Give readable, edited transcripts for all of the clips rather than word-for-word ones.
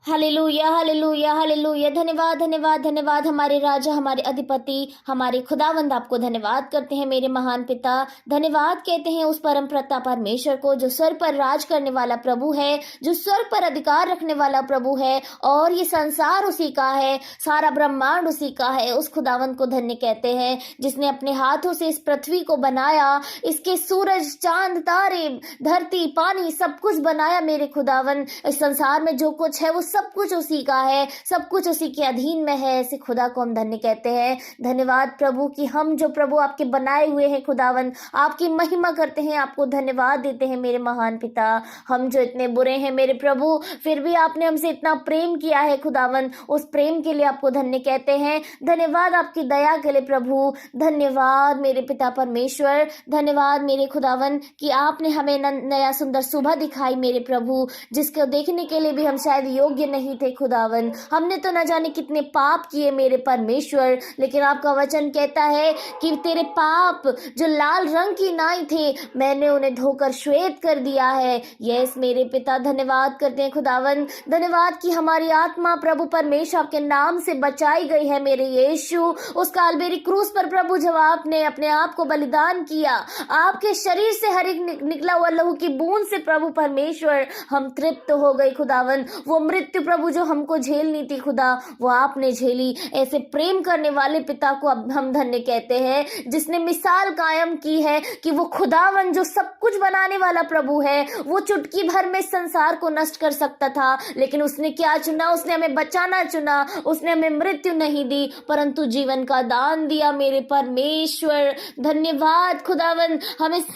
Hallelujah hallelujah hallelujah. धन्यवाद धन्यवाद धन्यवाद हमारे राजा, हमारे अधिपति, हमारे खुदावंद, आपको धन्यवाद करते हैं मेरे महान पिता। धन्यवाद कहते हैं उस परम प्रताप परमेश्वर को जो स्वर्ग पर राज करने वाला प्रभु है, जो स्वर्ग पर अधिकार रखने वाला प्रभु है, और ये संसार उसी का है, सारा ब्रह्मांड उसी का है। उस खुदावंद को धन्य कहते हैं जिसने अपने हाथों से इस पृथ्वी को बनाया, इसके सूरज, चांद, तारे, धरती, पानी, सब कुछ बनाया मेरे खुदावन। इस संसार में जो कुछ है वो सब कुछ उसी का है, सब कुछ उसी के अधीन में है। ऐसे खुदा को हम धन्य कहते हैं। धन्यवाद प्रभु कि हम जो प्रभु आपके बनाए हुए हैं खुदावन, आपकी महिमा करते हैं, आपको धन्यवाद देते हैं मेरे महान पिता। हम जो इतने बुरे हैं मेरे प्रभु, फिर भी आपने हमसे इतना प्रेम किया है खुदावन, उस प्रेम के लिए आपको धन्य कहते हैं। धन्यवाद आपकी दया के लिए प्रभु, धन्यवाद मेरे पिता परमेश्वर, धन्यवाद मेरे खुदावन कि आपने हमें नया सुंदर सुबह दिखाई मेरे प्रभु, जिसको देखने के लिए भी हम शायद योग्य नहीं थे खुदावन। हमने तो न जाने कितने पाप किए मेरे परमेश्वर, लेकिन आपका वचन कहता है कि तेरे पाप जो लाल रंग की नाई थे, मैंने उन्हें धोकर श्वेत कर दिया है। यस मेरे पिता, धन्यवाद करते हैं खुदावन। धन्यवाद कि हमारी आत्मा प्रभु परमेश्वर आपके नाम से बचाई गई है मेरे यीशु। उस कालबेरी क्रूस पर प्रभु जब आपने अपने आप को बलिदान किया, आपके शरीर से हर एक निकला हुआ लहू की बूंद से प्रभु परमेश्वर हम तृप्त हो गए खुदावन। वो मृत्यु प्रभु जो हमको झेलनी थी खुदा, वो आपने झेली। ऐसे प्रेम करने वाले पिता को अब हम धन्य कहते हैं, जिसने मिसाल कायम की है कि वो खुदावन जो सब कुछ बनाने वाला प्रभु है, वो चुटकी भर में संसार को नष्ट कर सकता था, लेकिन उसने क्या चुना? उसने हमें बचाना चुना। उसने हमें मृत्यु नहीं दी परंतु जीवन का दान दिया मेरे परमेश्वर। धन्यवाद खुदावन।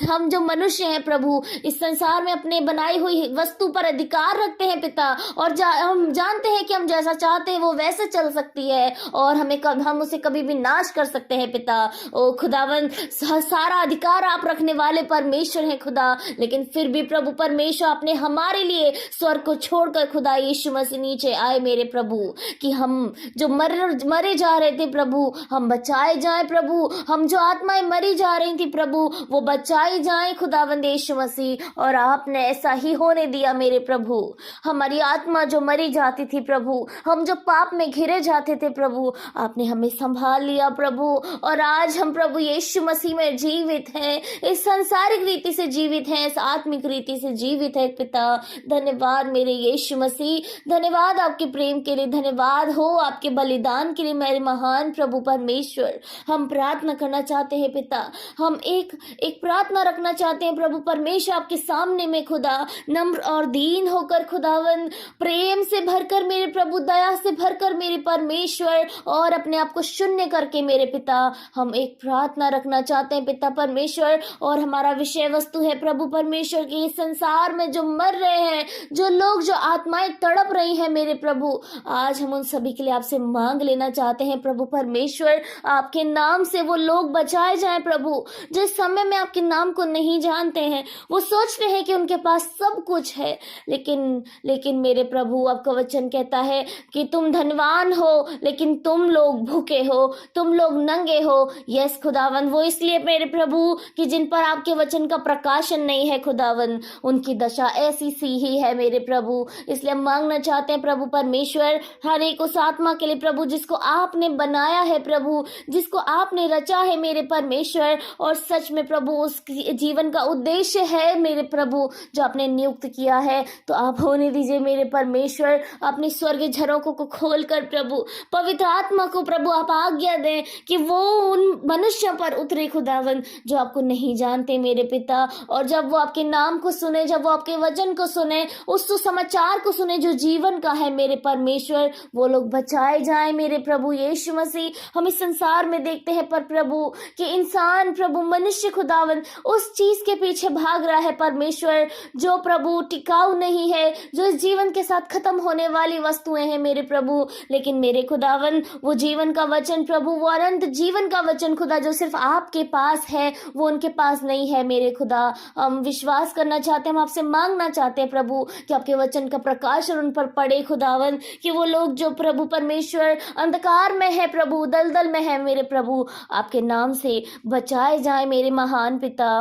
हम जो मनुष्य हैं प्रभु, इस संसार में अपने बनाई हुई वस्तु पर अधिकार रखते हैं पिता, और हम जानते हैं कि हम जैसा चाहते हैं वो वैसे चल सकती है, और हम उसे कभी भी नाश कर सकते हैं पिता। ओ खुदावन, सारा अधिकार आप रखने वाले परमेश्वर हैं खुदा, लेकिन फिर भी प्रभु परमेश्वर आपने हमारे लिए स्वर्ग को छोड़कर खुदा यीशु मसीह नीचे आए मेरे प्रभु, कि हम जो मरे जा रहे थे प्रभु, हम बचाए जाएं प्रभु। हम जो आत्माएं मरी जा रही थी प्रभु, वो बचाई जाएं खुदावंद यीशु मसीह, और आपने ऐसा ही होने दिया मेरे प्रभु। हमारी आत्मा जो मरी जाती थी प्रभु, हम जो पाप में घिरे जाते थे प्रभु, आपने हमें संभाल लिया प्रभु, और आज हम प्रभु यीशु मसीह में जीवित हैं। इस सांसारिक रीति से जीवित हैं, इस आत्मिक रीति से जीवित है पिता। धन्यवाद मेरे यीशु मसीह, धन्यवाद आपके प्रेम के लिए, धन्यवाद हो आपके बलिदान के लिए मेरे महान प्रभु परमेश्वर। हम प्रार्थना करना चाहते हैं पिता, हम एक प्रार्थना रखना चाहते हैं प्रभु परमेश्वर आपके सामने में खुदा, नम्र और दीन होकर खुदावन, प्रेम से भरकर मेरे प्रभु, दया से भरकर मेरे परमेश्वर, और अपने आप को शून्य करके मेरे पिता, हम एक प्रार्थना रखना चाहते हैं पिता परमेश्वर। और हमारा विषय वस्तु है प्रभु परमेश्वर की, इस संसार में जो मर रहे हैं, जो लोग, जो आत्माएं तड़प रही हैं मेरे प्रभु, आज हम उन सभी के लिए आपसे मांग लेना चाहते हैं प्रभु परमेश्वर, आपके नाम से वो लोग बचाए जाएं प्रभु, जिस समय में आपके नाम को नहीं जानते हैं। वो सोचते हैं कि उनके पास सब कुछ है, लेकिन मेरे प्रभु आपका वचन कहता है कि तुम धनवान हो लेकिन तुम लोग भूखे हो, तुम लोग नंगे हो। यस खुदावन, वो इसलिए मेरे प्रभु कि जिन पर आपके वचन का प्रकाशन नहीं है खुदावन, उनकी दशा ऐसी सी ही है मेरे प्रभु। इसलिए हम मांगना चाहते हैं प्रभु परमेश्वर, हर एक उस आत्मा के लिए प्रभु जिसको आपने बनाया है प्रभु, जिसको आपने रचा है मेरे परमेश्वर, और सच में प्रभु उस जीवन का उद्देश्य है मेरे प्रभु जो आपने नियुक्त किया है। तो आप होने दीजिए मेरे परमेश्वर, अपनी स्वर्गीय झरोखों को खोलकर प्रभु, पवित्र आत्मा को प्रभु आप आज्ञा दें कि वो उन मनुष्यों पर उतरे खुदावन जो आपको नहीं जानते मेरे पिता, और जब वो आपके नाम को सुने, जब वो आपके वचन को सुने, उस सुसमाचार को सुने जो जीवन का है मेरे परमेश्वर, वो लोग बचाए जाएं मेरे प्रभु यीशु मसीह। हम इस संसार में देखते हैं पर प्रभु कि इंसान प्रभु, मनुष्य खुदावन उस चीज के पीछे भाग रहा है परमेश्वर जो प्रभु टिकाऊ नहीं है, जो इस जीवन के साथ खत्म होने वाली वस्तुएं हैं मेरे प्रभु। लेकिन मेरे खुदावन, वो जीवन का वचन प्रभु, वो अनंत जीवन का वचन खुदा जो सिर्फ आपके पास है, वो उनके पास नहीं है मेरे खुदा। हम विश्वास करना चाहते हैं, हम आपसे मांगना चाहते हैं प्रभु कि आपके वचन का प्रकाश उन पर पड़े खुदावन, कि वो लोग जो प्रभु परमेश्वर अंधकार में है प्रभु, दलदल में है मेरे प्रभु, आपके नाम से बचाए जाए मेरे महान पिता।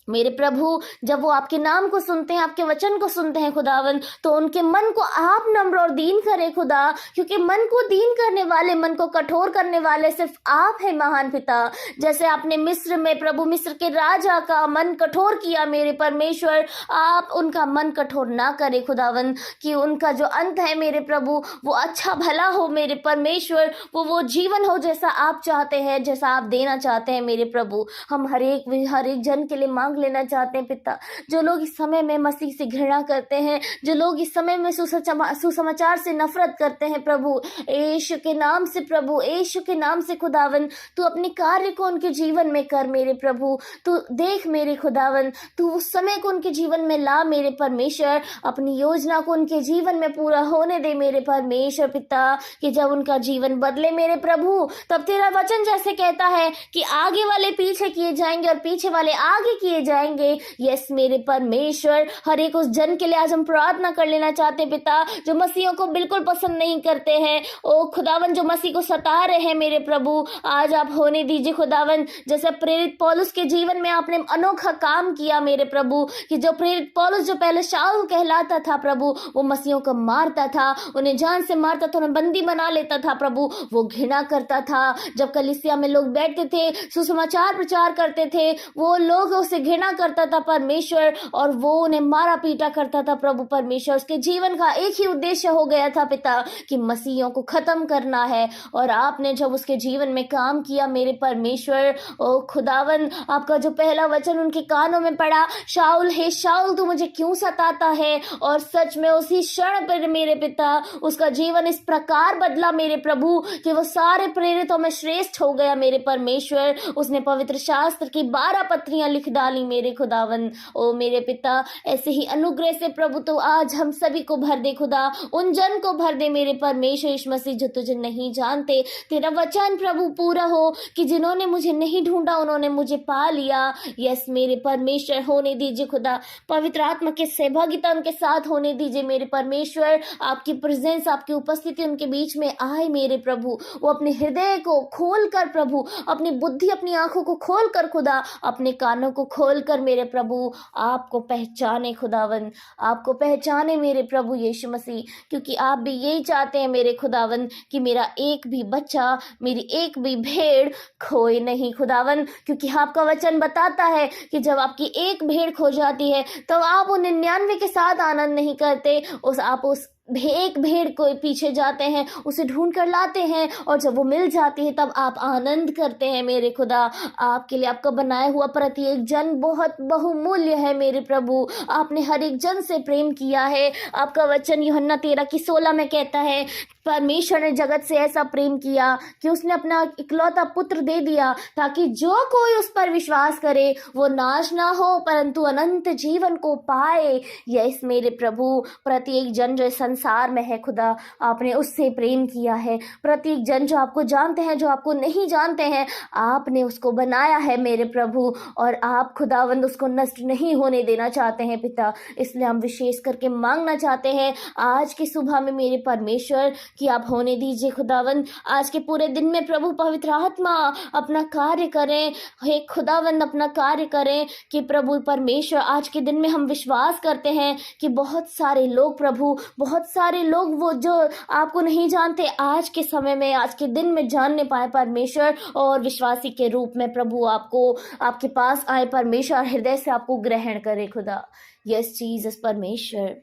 मेरे प्रभु, जब वो आपके नाम को सुनते हैं, आपके वचन को सुनते हैं खुदावन, तो उनके मन को आप नम्र और दीन करें खुदा, क्योंकि मन को दीन करने वाले, मन को कठोर करने वाले सिर्फ आप हैं महान पिता। जैसे आपने मिस्र में प्रभु, मिस्र के राजा का मन कठोर किया मेरे परमेश्वर, आप उनका मन कठोर ना करें खुदावन, कि उनका जो अंत है मेरे प्रभु वो अच्छा भला हो मेरे परमेश्वर, वो जीवन हो जैसा आप चाहते हैं, जैसा आप देना चाहते हैं मेरे प्रभु। हम हर एक जन के लिए मांग लेना चाहते हैं पिता, जो लोग इस समय में मसीह से घृणा करते हैं, जो लोग इस समय में सुसमाचार से नफरत करते हैं प्रभु, यीशु के नाम से प्रभु, यीशु के नाम से खुदावन, तू अपने कार्य को उनके जीवन में कर मेरे प्रभु। तू देख मेरे खुदावन, तू उस समय को उनके जीवन में ला मेरे परमेश्वर, अपनी योजना को उनके जीवन में पूरा होने दे मेरे परमेश्वर पिता, कि जब उनका जीवन बदले मेरे प्रभु, तब तेरा वचन जैसे कहता है कि आगे वाले पीछे किए जाएंगे और पीछे वाले आगे किए जाएंगे। यस मेरे परमेश्वर, हर एक उस जन के लिए आज हम प्रार्थना कर लेना चाहते हैं पिता, जो मसीहों को बिल्कुल पसंद नहीं करते हैं, ओ खुदावन, जो मसीह को सता रहे हैं मेरे प्रभु, आज आप होने दीजिए खुदावन। जैसे प्रेरित पौलुस के जीवन में आपने अनोखा काम किया मेरे प्रभु, कि जो प्रेरित पौलुस जो पहले शाऊल कहलाता था प्रभु, वो मसीहों को मारता था, उन्हें जान से मारता था, उन्हें बंदी बना लेता था प्रभु, वो घृणा करता था। जब कलीसिया में लोग बैठते थे, सुसमाचार प्रचार करते थे, वो लोग उसे घृणा करता था परमेश्वर, और वो उन्हें मारा पीटा करता था प्रभु परमेश्वर। उसके जीवन का एक ही उद्देश्य हो गया था पिता, कि मसीहों को खत्म करना है, और आपने जब उसके जीवन में काम किया मेरे परमेश्वर, ओ खुदावन, आपका जो पहला वचन उनके कानों में पड़ा, शाऊल हे शाऊल तू मुझे क्यों सताता है, और सच में उसी क्षण पर मेरे पिता उसका जीवन इस प्रकार बदला मेरे प्रभु, कि वो सारे प्रेरितों में श्रेष्ठ हो गया मेरे परमेश्वर। उसने पवित्र शास्त्र की 12 पत्रियां लिख डाली मेरे खुदावन। ओ मेरे पिता, ऐसे ही अनुग्रह से प्रभु तो आज हम सभी को भर दे खुदा, उन जन को भर दे मेरे परमेश्वर यीशु मसीह जो तुझे नहीं जानते। तेरा वचन प्रभु पूरा हो, कि जिन्होंने मुझे नहीं ढूंढा उन्होंने मुझे पा लिया। यस मेरे परमेश्वर, होने दीजिए खुदा, पवित्र आत्मा के सहभागिता उनके साथ होने दीजिए मेरे परमेश्वर। आपकी प्रेजेंस, आपकी उपस्थिति उनके बीच में आए मेरे प्रभु। वो अपने हृदय को खोल कर प्रभु, अपनी बुद्धि, अपनी आंखों को खोल कर खुदा, अपने कानों को खोल कर मेरे प्रभु आपको पहचाने खुदावन, आपको पहचाने मेरे प्रभु यीशु मसीह, क्योंकि आप भी यही चाहते हैं मेरे खुदावन, कि मेरा एक भी बच्चा, मेरी एक भी भेड़ खोए नहीं खुदावन। क्योंकि आपका वचन बताता है कि जब आपकी एक भेड़ खो जाती है, तब आप उन 99 के साथ आनंद नहीं करते, आप उस एक भेड़ को पीछे जाते हैं, उसे ढूंढ कर लाते हैं, और जब वो मिल जाती है तब आप आनंद करते हैं मेरे खुदा। आपके लिए आपका बनाया हुआ प्रत्येक जन बहुत बहुमूल्य है मेरे प्रभु। आपने हर एक जन से प्रेम किया है। आपका वचन यूहन्ना 13:16 में कहता है, परमेश्वर ने जगत से ऐसा प्रेम किया कि उसने अपना इकलौता पुत्र दे दिया, ताकि जो कोई उस पर विश्वास करे वो नाश ना हो परंतु अनंत जीवन को पाए। यस मेरे प्रभु, प्रत्येक जन जो संसार में है खुदा, आपने उससे प्रेम किया है। प्रत्येक जन जो आपको जानते हैं, जो आपको नहीं जानते हैं, आपने उसको बनाया है मेरे प्रभु, और आप खुदावंद उसको नष्ट नहीं होने देना चाहते हैं पिता। इसलिए हम विशेष करके मांगना चाहते हैं आज की सुबह में मेरे परमेश्वर, कि आप होने दीजिए खुदावंद। आज के पूरे दिन में प्रभु पवित्र आत्मा अपना कार्य करें, हे खुदावंद अपना कार्य करें, कि प्रभु परमेश्वर आज के दिन में हम विश्वास करते हैं कि बहुत सारे लोग प्रभु, बहुत सारे लोग वो जो आपको नहीं जानते, आज के समय में, आज के दिन में जानने पाए परमेश्वर, और विश्वासी के रूप में प्रभु आपको, आपके पास आए परमेश्वर, हृदय से आपको ग्रहण करे खुदा। यस जीसस परमेश्वर,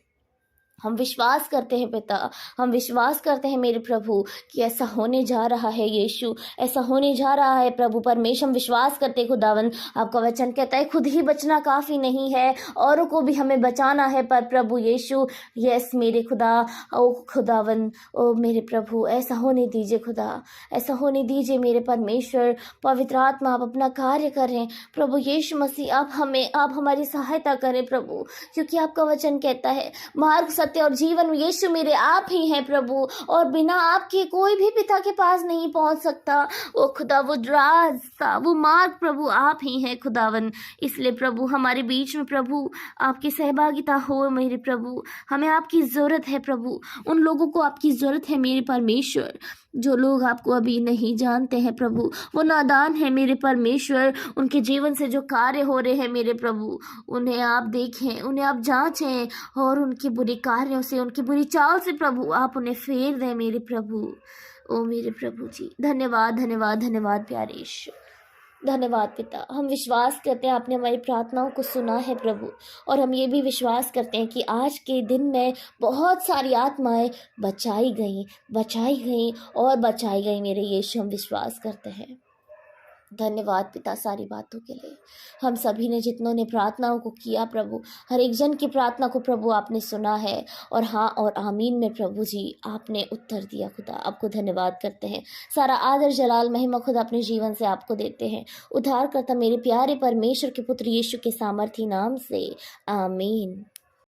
हम विश्वास करते हैं पिता, हम विश्वास करते हैं मेरे प्रभु कि ऐसा होने जा रहा है यीशु, ऐसा होने जा रहा है प्रभु परमेश्वर। हम विश्वास करते हैं खुदावन, आपका वचन कहता है खुद ही बचना काफ़ी नहीं है, औरों को भी हमें बचाना है पर प्रभु यीशु। यस मेरे खुदा, ओ खुदावन, ओ मेरे प्रभु, ऐसा होने दीजिए खुदा, ऐसा होने दीजिए मेरे परमेश्वर। पवित्र आत्मा आप अपना कार्य करें प्रभु यीशु मसीह, आप हमारी सहायता करें प्रभु, क्योंकि आपका वचन कहता है मार्ग, सत्य और जीवन यीशु मेरे आप ही हैं प्रभु, और बिना आपके कोई भी पिता के पास नहीं पहुंच सकता। ओ खुदा, वो रास्ता, वो मार्ग प्रभु आप ही हैं खुदावन। इसलिए प्रभु हमारे बीच में प्रभु आपकी सहभागिता हो मेरे प्रभु, हमें आपकी ज़रूरत है प्रभु, उन लोगों को आपकी ज़रूरत है मेरे परमेश्वर। जो लोग आपको अभी नहीं जानते हैं प्रभु, वो नादान है मेरे परमेश्वर, उनके जीवन से जो कार्य हो रहे हैं मेरे प्रभु, उन्हें आप देखें, उन्हें आप जांचें और उनके बुरे कार्यों से, उनकी बुरी चाल से प्रभु आप उन्हें फेर दें मेरे प्रभु। ओ मेरे प्रभु जी, धन्यवाद धन्यवाद धन्यवाद प्यारे यीशु, धन्यवाद पिता। हम विश्वास करते हैं आपने हमारी प्रार्थनाओं को सुना है प्रभु, और हम ये भी विश्वास करते हैं कि आज के दिन में बहुत सारी आत्माएं बचाई गई और बचाई गई मेरे यीशु, हम विश्वास करते हैं। धन्यवाद पिता सारी बातों के लिए। हम सभी ने जितनों ने प्रार्थनाओं को किया प्रभु, हर एक जन की प्रार्थना को प्रभु आपने सुना है, और हाँ और आमीन में प्रभु जी आपने उत्तर दिया खुदा, आपको धन्यवाद करते हैं। सारा आदर जलाल महिमा खुदा अपने जीवन से आपको देते हैं। उद्धार करता मेरे प्यारे परमेश्वर के पुत्र यीशु के सामर्थी नाम से, आमीन।